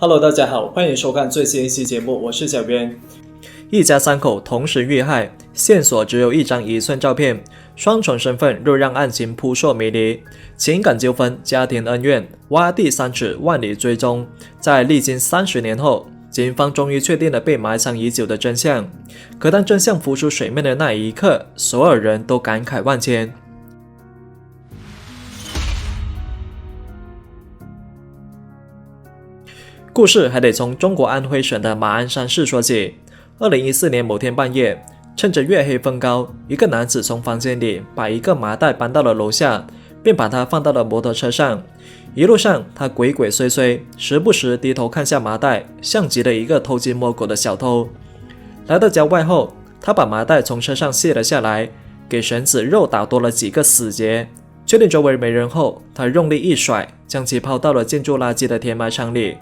Hello， 大家好，欢迎收看最新一期节目，我是小编。一家三口同时遇害，线索只有一张1寸照片，双重身份又让案情扑朔迷离，情感纠纷、家庭恩怨，挖地3尺，万里追踪。在历经30年后，警方终于确定了被埋藏已久的真相。可当真相浮出水面的那一刻，所有人都感慨万千。故事还得从中国安徽省的马鞍山市说起。2014年某天半夜，趁着月黑风高，一个男子从房间里把一个麻袋搬到了楼下，并把它放到了摩托车上。一路上，他鬼鬼祟祟，时不时低头看下麻袋，像极了一个偷鸡摸狗的小偷。来到郊外后，他把麻袋从车上卸了下来，给绳子肉打多了几个死结。确定周围没人后，他用力一甩，将其抛到了建筑垃圾的填埋场里。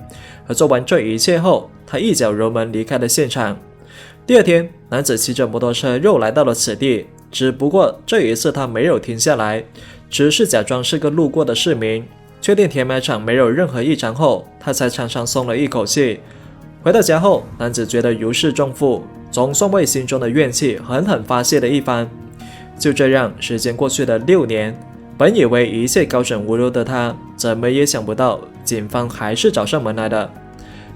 而做完这一切后，他一脚油门离开了现场。第二天，男子骑着摩托车又来到了此地，只不过这一次他没有停下来，只是假装是个路过的市民。确定填埋场没有任何异常后，他才长长松了一口气。回到家后，男子觉得如释重负，总算为心中的怨气狠狠发泄了一番。就这样，时间过去了6年。本以为一切高枕无忧的他，怎么也想不到警方还是找上门来了。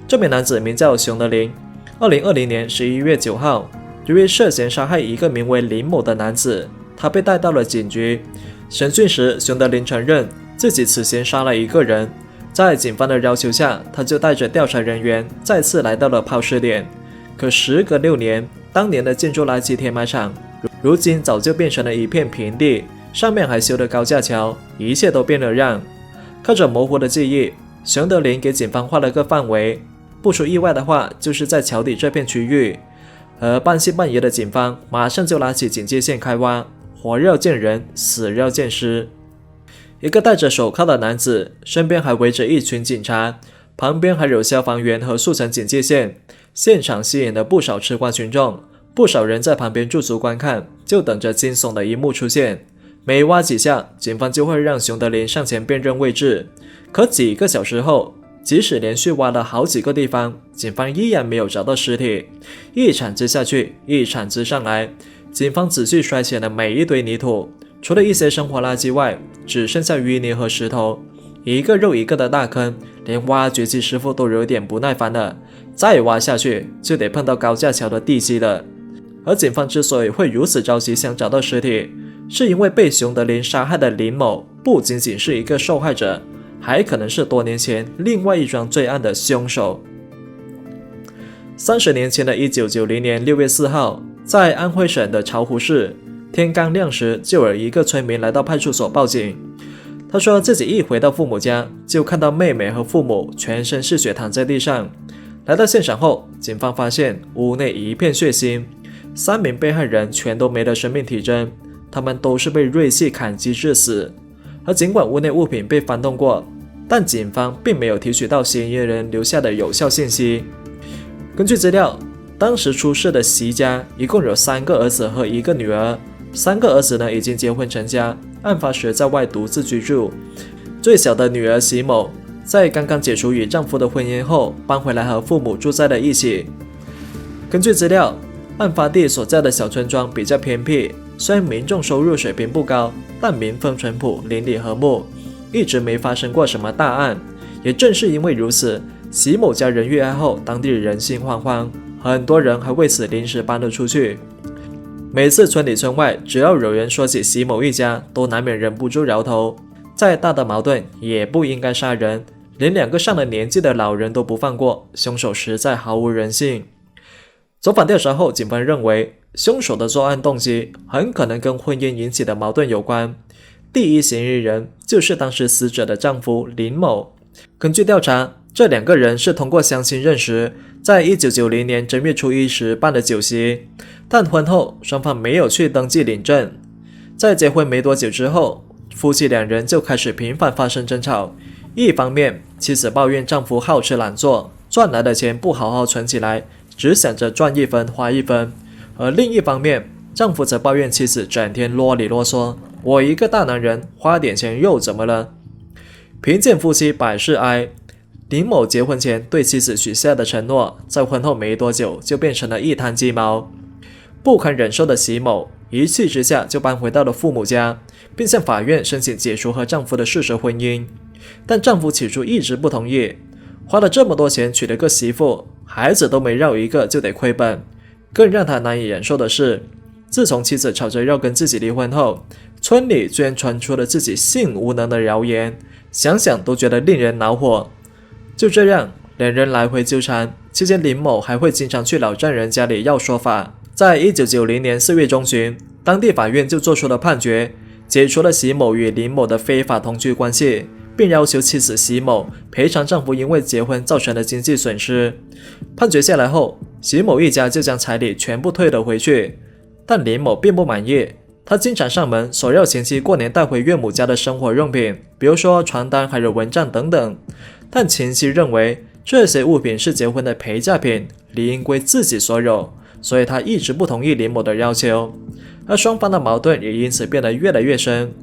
这名男子名叫熊德林，2020年11月9号，由于涉嫌杀害一个名为林某的男子，他被带到了警局。审讯时，熊德林承认自己此前杀了一个人。在警方的要求下，他就带着调查人员再次来到了抛尸点。可时隔6年，当年的建筑垃圾填埋场，如今早就变成了一片平地。上面还修了高架桥，一切都变了样。靠着模糊的记忆，熊德林给警方画了个范围，不出意外的话，就是在桥底这片区域。而半信半疑的警方马上就拉起警戒线开挖，活要见人，死要见尸。一个戴着手铐的男子，身边还围着一群警察，旁边还有消防员和数层警戒线。现场吸引了不少吃瓜群众，不少人在旁边驻足观看，就等着惊悚的一幕出现。每挖几下，警方就会让熊德林上前辨认位置。可几个小时后，即使连续挖了好几个地方，警方依然没有找到尸体。一铲子下去，一铲子上来，警方仔细筛选了每一堆泥土，除了一些生活垃圾外，只剩下淤泥和石头，一个又一个的大坑，连挖掘机师傅都有点不耐烦了。再挖下去，就得碰到高架桥的地基了。而警方之所以会如此着急想找到尸体，是因为被熊德林杀害的林某不仅仅是一个受害者，还可能是多年前另外一桩罪案的凶手。30年前的1990年6月4号，在安徽省的巢湖市，天刚亮时就有一个村民来到派出所报警。他说自己一回到父母家，就看到妹妹和父母全身是血躺在地上。来到现场后，警方发现屋内一片血腥，3名被害人全都没了生命体征，他们都是被锐器砍击致死。而尽管屋内物品被翻动过，但警方并没有提取到嫌疑人留下的有效信息。根据资料，当时出事的席家一共有3个儿子和1个女儿，3个儿子呢已经结婚成家，案发时在外独自居住。最小的女儿席某在刚刚解除与丈夫的婚姻后，搬回来和父母住在了一起。根据资料，案发地所在的小村庄比较偏僻，虽然民众收入水平不高，但民风淳朴，邻里和睦，一直没发生过什么大案。也正是因为如此，席某家人遇害后，当地人心惶惶，很多人还为此临时搬了出去。每次村里村外只要有人说起席某一家，都难免忍不住摇头。再大的矛盾也不应该杀人，连2个上了年纪的老人都不放过，凶手实在毫无人性。走访调查后，警方认为凶手的作案动机很可能跟婚姻引起的矛盾有关。第一嫌疑人就是当时死者的丈夫林某。根据调查，这2个人是通过相亲认识，在1990年正月初1时办了酒席，但婚后双方没有去登记领证。在结婚没多久之后，夫妻2人就开始频繁发生争吵。一方面，妻子抱怨丈夫好吃懒做，赚来的钱不好好存起来，只想着赚1分花1分。而另一方面，丈夫则抱怨妻子整天啰里啰嗦，我一个大男人花点钱又怎么了？贫贱夫妻百事哀，林某结婚前对妻子许下的承诺，在婚后没多久就变成了一滩鸡毛。不堪忍受的席某一气之下就搬回到了父母家，并向法院申请解除和丈夫的事实婚姻。但丈夫起初一直不同意，花了这么多钱娶了个媳妇，孩子都没绕一个就得亏本。更让他难以忍受的是，自从妻子吵着要跟自己离婚后，村里居然传出了自己性无能的谣言，想想都觉得令人恼火。就这样，两人来回纠缠，期间林某还会经常去老丈人家里要说法。在1990年4月中旬，当地法院就做出了判决，解除了席某与林某的非法同居关系，并要求妻子席某赔偿丈夫因为结婚造成的经济损失。判决下来后，席某一家就将彩礼全部退了回去，但林某并不满意，他经常上门索要前妻过年带回岳母家的生活用品，比如说床单还有蚊帐等等，但前妻认为这些物品是结婚的陪嫁品，理应归自己所有，所以他一直不同意林某的要求，而双方的矛盾也因此变得越来越深。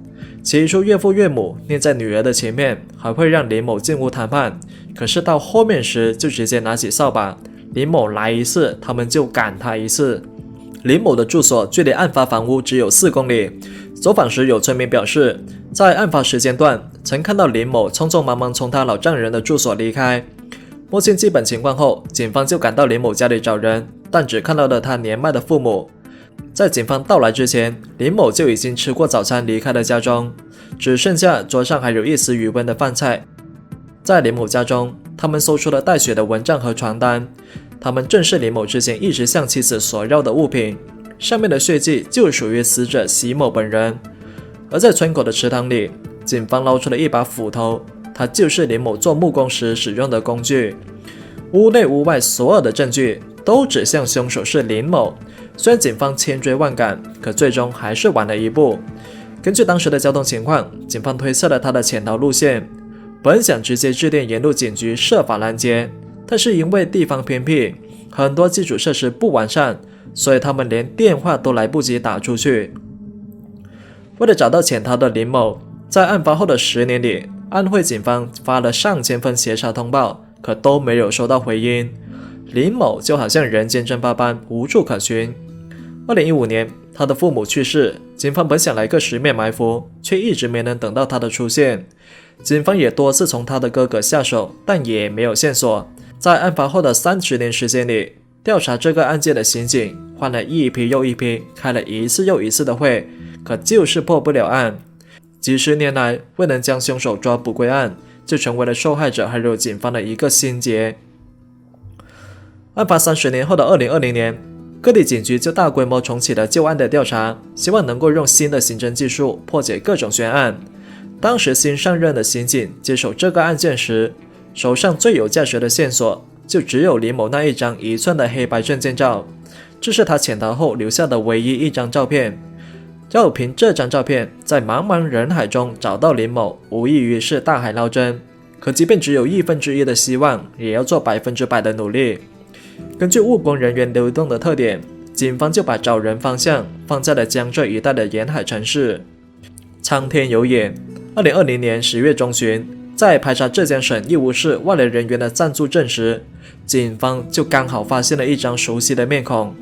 起初岳父岳母念在女儿的前面，还会让林某进屋谈判，可是到后面时就直接拿起扫把，林某来一次他们就赶他一次。林某的住所距离案发房屋只有4公里，走访时有村民表示，在案发时间段曾看到林某匆匆忙忙从他老丈人的住所离开。摸清基本情况后，警方就赶到林某家里找人，但只看到了他年迈的父母。在警方到来之前，林某就已经吃过早餐离开了家中，只剩下桌上还有一丝余温的饭菜。在林某家中，他们搜出了带血的蚊帐和床单，他们正是林某之前一直向妻子索要的物品，上面的血迹就属于死者席某本人。而在村口的池塘里，警方捞出了一把斧头，它就是林某做木工时使用的工具。屋内屋外所有的证据都指向凶手是林某，虽然警方千追万赶，可最终还是晚了一步。根据当时的交通情况，警方推测了他的潜逃路线，本想直接致电沿路警局设法拦截，但是因为地方偏僻，很多基础设施不完善，所以他们连电话都来不及打出去。为了找到潜逃的林某，在案发后的10年里，安徽警方发了上千份协查通报，可都没有收到回音。林某就好像人间蒸发般无处可寻。2015年，他的父母去世，警方本想来个十面埋伏，却一直没能等到他的出现。警方也多次从他的哥哥下手，但也没有线索。在案发后的30年时间里，调查这个案件的刑警换了一批又一批，开了一次又一次的会，可就是破不了案。几十年来未能将凶手抓捕归案，就成为了受害者还有警方的一个心结。案发30年后的2020年，各地警局就大规模重启了旧案的调查，希望能够用新的刑侦技术破解各种悬案。当时新上任的刑警接手这个案件时，手上最有价值的线索就只有林某那一张1寸的黑白证件照，这是他潜逃后留下的唯一一张照片。要凭这张照片在茫茫人海中找到林某，无异于是大海捞针，可即便只有1/1的希望，也要做100%的努力。根据务工人员流动的特点，警方就把找人方向放在了江浙一带的沿海城市。苍天有眼，2020年10月中旬，在排查浙江省义乌市外来人员的暂住证时，警方就刚好发现了一张熟悉的面孔。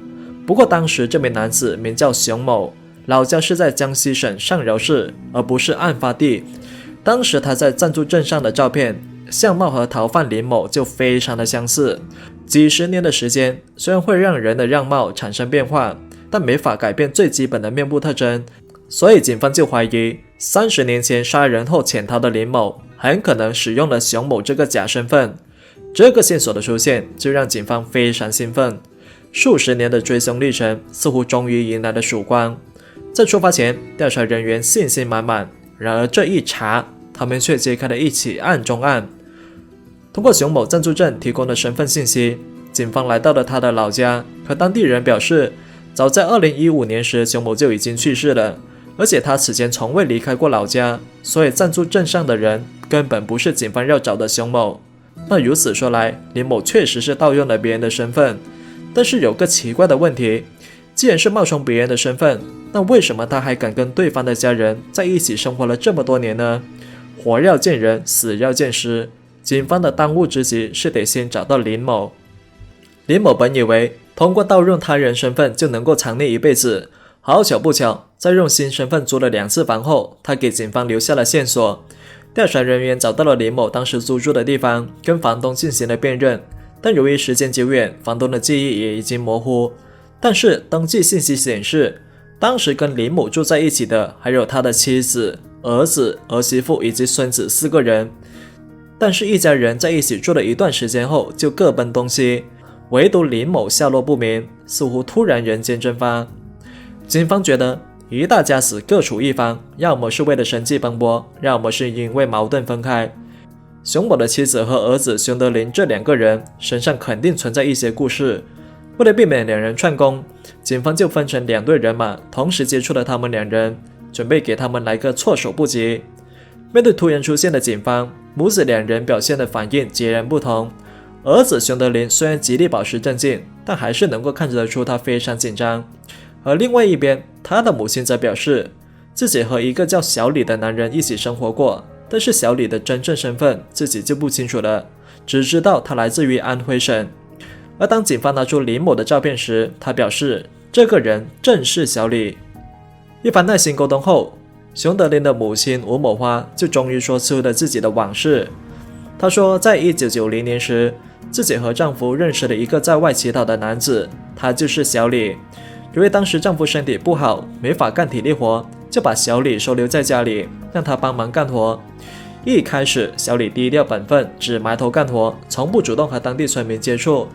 不过当时这名男子名叫熊某，老家是在江西省上饶市，而不是案发地。当时他在暂住证上的照片，相貌和逃犯林某就非常的相似。几十年的时间，虽然会让人的样貌产生变化，但没法改变最基本的面部特征，所以警方就怀疑30年前杀人后潜逃的林某很可能使用了熊某这个假身份。这个线索的出现就让警方非常兴奋，数十年的追踪历程似乎终于迎来了曙光。在出发前，调查人员信心满满，然而这一查，他们却揭开了一起案中案。通过熊某暂住证提供的身份信息，警方来到了他的老家，可当地人表示，早在2015年时，熊某就已经去世了，而且他此前从未离开过老家，所以暂住证上的人根本不是警方要找的熊某。那如此说来，林某确实是盗用了别人的身份，但是有个奇怪的问题，既然是冒充别人的身份，那为什么他还敢跟对方的家人在一起生活了这么多年呢？活要见人，死要见尸。警方的当务之急是得先找到林某。林某本以为通过盗用他人身份就能够藏匿一辈子，好巧不巧，在用新身份租了2次房后，他给警方留下了线索。调查人员找到了林某当时租住的地方，跟房东进行了辨认，但由于时间久远，房东的记忆也已经模糊。但是登记信息显示，当时跟林某住在一起的还有他的妻子、儿子、儿媳妇以及孙子4个人。但是一家人在一起住了一段时间后就各奔东西，唯独林某下落不明，似乎突然人间蒸发。警方觉得一大家子各处一方，要么是为了生计奔波，要么是因为矛盾分开。熊某的妻子和儿子熊德林这2个人身上肯定存在一些故事。为了避免2人串供，警方就分成2队人马，同时接触了他们2人，准备给他们来个措手不及。面对突然出现的警方，母子2人表现的反应截然不同。儿子熊德林虽然极力保持镇静，但还是能够看得出他非常紧张。而另外一边，他的母亲则表示，自己和一个叫小李的男人一起生活过，但是小李的真正身份自己就不清楚了，只知道他来自于安徽省。而当警方拿出林某的照片时，他表示这个人正是小李。一番耐心沟通后，熊德林的母亲吴某花就终于说出了自己的往事。她说，在1990年时，自己和丈夫认识了一个在外乞讨的男子，他就是小李。由于当时丈夫身体不好，没法干体力活，就把小李收留在家里，让他帮忙干活。一开始，小李低调本分，只埋头干活，从不主动和当地村民接触。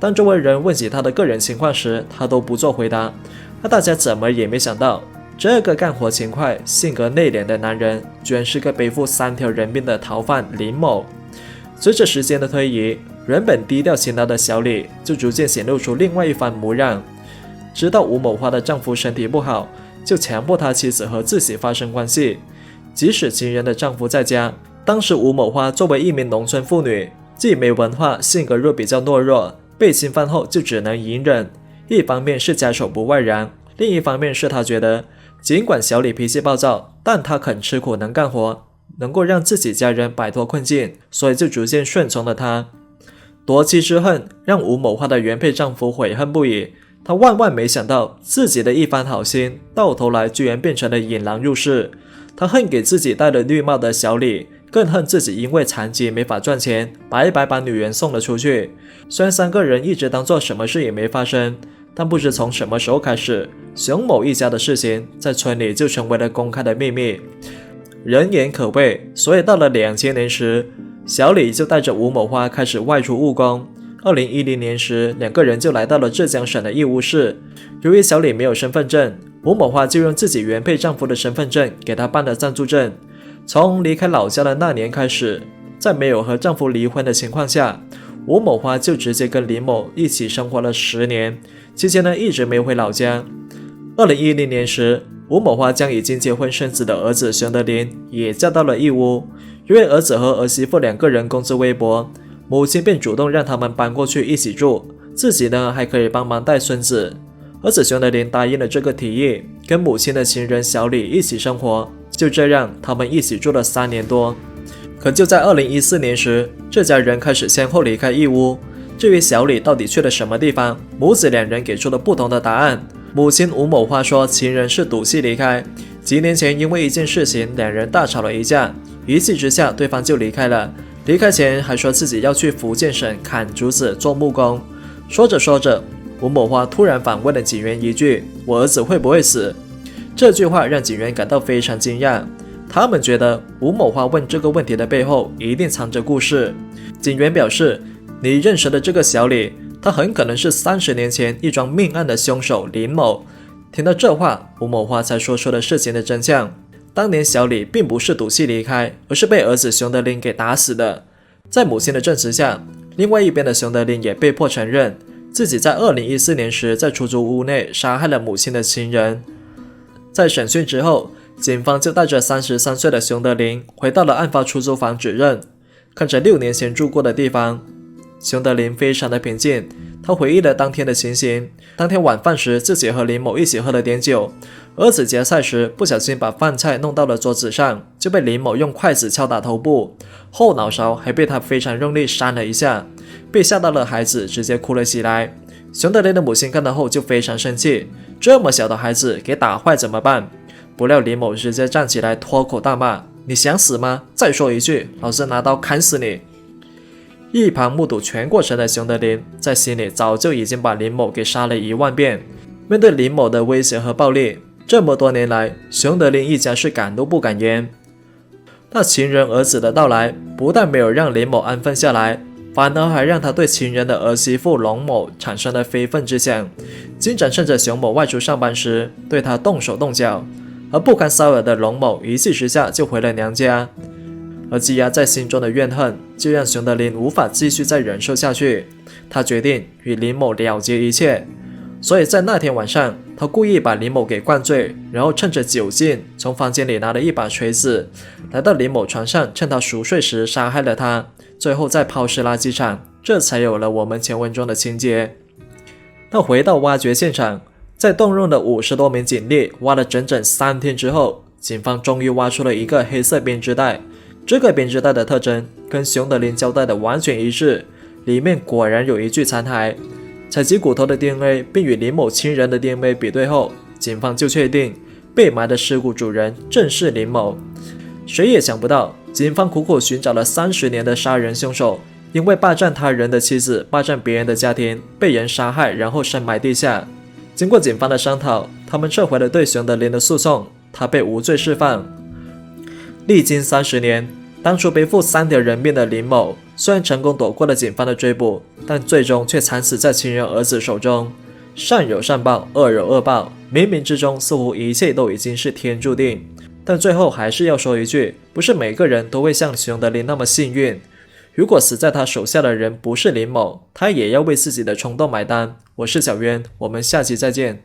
当周围人问起他的个人情况时，他都不做回答。那大家怎么也没想到，这个干活勤快、性格内敛的男人，居然是个背负3条人命的逃犯林某。随着时间的推移，原本低调勤劳的小李就逐渐显露出另外一番模样。知道吴某花的丈夫身体不好，就强迫他妻子和自己发生关系。即使情人的丈夫在家，当时吴某花作为一名农村妇女，既没文化，性格又比较懦弱，被侵犯后就只能隐忍。一方面是家丑不外扬，另一方面是她觉得，尽管小李脾气暴躁，但他肯吃苦能干活，能够让自己家人摆脱困境，所以就逐渐顺从了他。夺妻之恨让吴某花的原配丈夫悔恨不已，他万万没想到自己的一番好心，到头来居然变成了引狼入室。他恨给自己戴了绿帽的小李，更恨自己因为残疾没法赚钱，白白把女人送了出去。虽然3个人一直当作什么事也没发生，但不知从什么时候开始，熊某一家的事情在村里就成为了公开的秘密，人言可畏。所以到了2000年时，小李就带着吴某花开始外出务工。2010年时，2个人就来到了浙江省的义乌市。由于小李没有身份证，吴某花就用自己原配丈夫的身份证给他办了暂住证。从离开老家的那年开始，在没有和丈夫离婚的情况下，吴某花就直接跟林某一起生活了10年，期间呢一直没回老家。2010年时，吴某花将已经结婚生子的儿子熊德林也嫁到了义乌。因为儿子和儿媳妇2个人工资微薄，母亲便主动让他们搬过去一起住，自己呢还可以帮忙带孙子。儿子熊德林答应了这个提议，跟母亲的情人小李一起生活。就这样，他们一起住了3年多。可就在2014年时，这家人开始先后离开义乌。至于小李到底去了什么地方，母子2人给出了不同的答案。母亲吴某花说，情人是赌气离开，几年前因为一件事情，2人大吵了一架，一气之下对方就离开了。离开前还说自己要去福建省砍竹子做木工。说着说着，吴某花突然反问了警员一句：“我儿子会不会死？”这句话让警员感到非常惊讶，他们觉得吴某花问这个问题的背后一定藏着故事。警员表示，你认识的这个小李，他很可能是30年前一桩命案的凶手林某。听到这话，吴某花才说出了事情的真相。当年小李并不是赌气离开，而是被儿子熊德林给打死的。在母亲的证实下，另外一边的熊德林也被迫承认，自己在2014年时在出租屋内杀害了母亲的情人。在审讯之后，警方就带着33岁的熊德林回到了案发出租房指认。看着6年前住过的地方，熊德林非常的平静，他回忆了当天的情形。当天晚饭时，自己和林某一起喝了点酒。儿子夹菜时不小心把饭菜弄到了桌子上，就被林某用筷子敲打头部，后脑勺还被他非常用力扇了一下，被吓到了孩子直接哭了起来。熊德林的母亲看到后就非常生气，这么小的孩子给打坏怎么办？不料林某直接站起来脱口大骂：“你想死吗？再说一句，老子拿刀砍死你！”一旁目睹全过程的熊德林在心里早就已经把林某给杀了10000遍。面对林某的威胁和暴力，这么多年来，熊德林一家是敢怒不敢言。那情人儿子的到来，不但没有让林某安分下来，反而还让他对情人的儿媳妇龙某产生了非分之想，经常趁着熊某外出上班时对他动手动脚，而不堪骚扰的龙某一气之下就回了娘家。而积压在心中的怨恨，就让熊德林无法继续再忍受下去，他决定与林某了结一切。所以在那天晚上，他故意把林某给灌醉，然后趁着酒劲从房间里拿了一把锤子，来到林某床上，趁他熟睡时杀害了他，最后再抛尸垃圾场，这才有了我们前文中的情节。那回到挖掘现场，在动用了50多名警力挖了整整3天之后，警方终于挖出了一个黑色编织袋。这个编织袋的特征跟熊德林交代的完全一致，里面果然有一具残骸。采集骨头的 DNA 并与林某亲人的 DNA 比对后，警方就确定被埋的尸骨主人正是林某。谁也想不到，警方苦苦寻找了30年的杀人凶手，因为霸占他人的妻子，霸占别人的家庭，被人杀害，然后深埋地下。经过警方的商讨，他们撤回了对熊德林的诉讼，他被无罪释放。历经30年，当初背负3条人命的林某，虽然成功躲过了警方的追捕，但最终却惨死在情人儿子手中。善有善报，恶有恶报，冥冥之中似乎一切都已经是天注定。但最后还是要说一句，不是每个人都会像熊德林那么幸运。如果死在他手下的人不是林某，他也要为自己的冲动买单。我是小渊，我们下期再见。